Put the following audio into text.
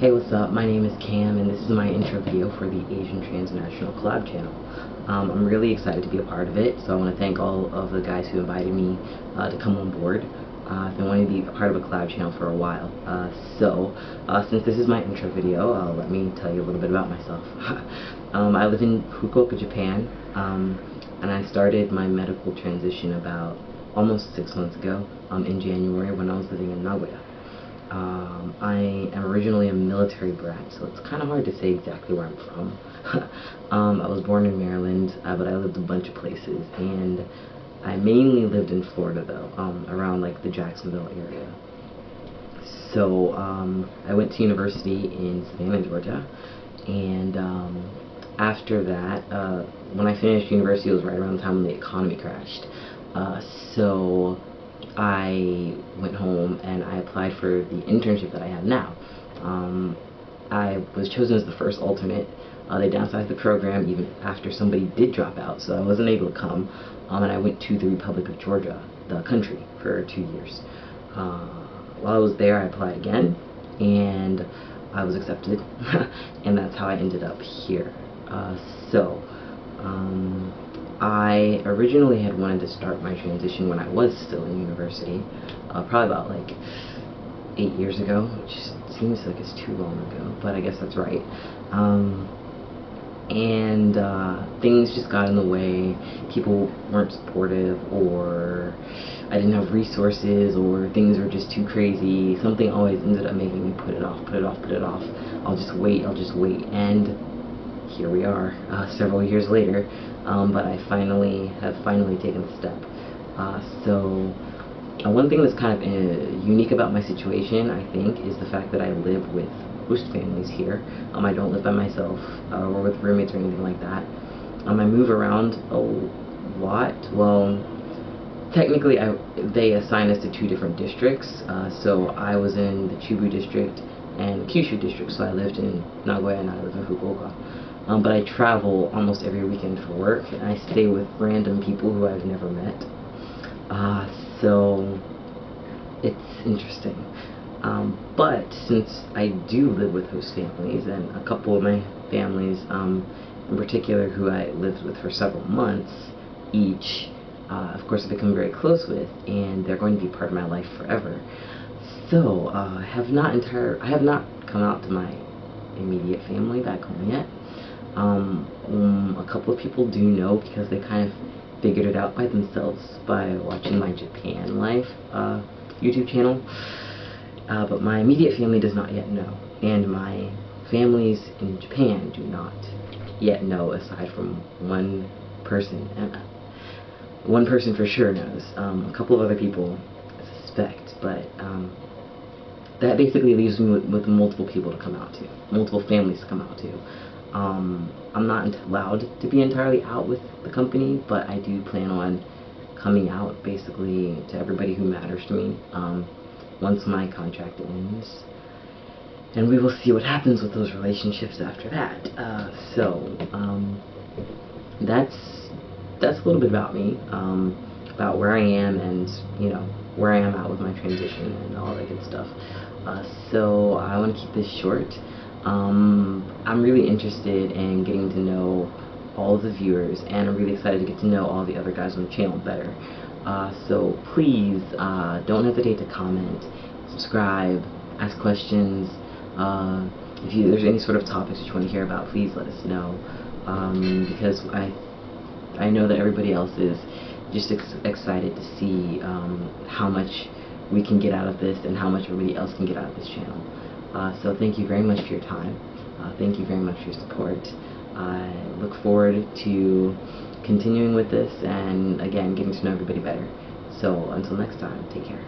Hey, what's up? My name is Cam, and this is my intro video for the Asian Transnational Collab channel. I'm really excited to be a part of it, so I want to thank all of the guys who invited me to come on board. I've been wanting to be a part of a collab channel for a while, since this is my intro video, let me tell you a little bit about myself. I live in Fukuoka, Japan, and I started my medical transition about almost 6 months ago, in January, when I was living in Nagoya. I am originally a military brat, so it's kind of hard to say exactly where I'm from. I was born in Maryland, but I lived a bunch of places, and I mainly lived in Florida, though, around like the Jacksonville area. So I went to university in Savannah, Georgia, and after that, when I finished university, it was right around the time when the economy crashed. So I went home and I applied for the internship that I have now. I was chosen as the first alternate. They downsized the program even after somebody did drop out, so I wasn't able to come. And I went to the Republic of Georgia, the country, for 2 years. While I was there, I applied again, and I was accepted, and that's how I ended up here. I originally had wanted to start my transition when I was still in university, probably about like 8 years ago, which seems like it's too long ago, but I guess that's right. Things just got in the way. People weren't supportive, or I didn't have resources, or things were just too crazy. Something always ended up making me put it off. I'll just wait, and here we are, several years later, but I have finally taken the step. One thing that's kind of unique about my situation, I think, is the fact that I live with host families here. I don't live by myself, or with roommates or anything like that. I move around a lot. Well, technically, they assign us to 2 different districts, so I was in the Chubu district and Kyushu district, so I lived in Nagoya and I live in Fukuoka. But I travel almost every weekend for work, and I stay with random people who I've never met. So it's interesting. But since I do live with host families, and a couple of my families, in particular, who I lived with for several months each, of course, I've become very close with, and they're going to be part of my life forever. So I have not come out to my immediate family back home yet. A couple of people do know, because they kind of figured it out by themselves by watching my Japan Life YouTube channel. But my immediate family does not yet know, and my families in Japan do not yet know, aside from one person. One person for sure knows. A couple of other people suspect, but that basically leaves me with multiple people to come out to, multiple families to come out to. I'm not allowed to be entirely out with the company, but I do plan on coming out basically to everybody who matters to me once my contract ends, and we will see what happens with those relationships after that. That's a little bit about me, about where I am, and where I am at with my transition and all that good stuff. So I want to keep this short. I'm really interested in getting to know all of the viewers, and I'm really excited to get to know all the other guys on the channel better. So please don't hesitate to comment, subscribe, ask questions. If there's any sort of topics that you want to hear about, please let us know, because I know that everybody else is just excited to see how much we can get out of this, and how much everybody else can get out of this channel. So thank you very much for your time. Thank you very much for your support. I look forward to continuing with this, and again, getting to know everybody better. So until next time, take care.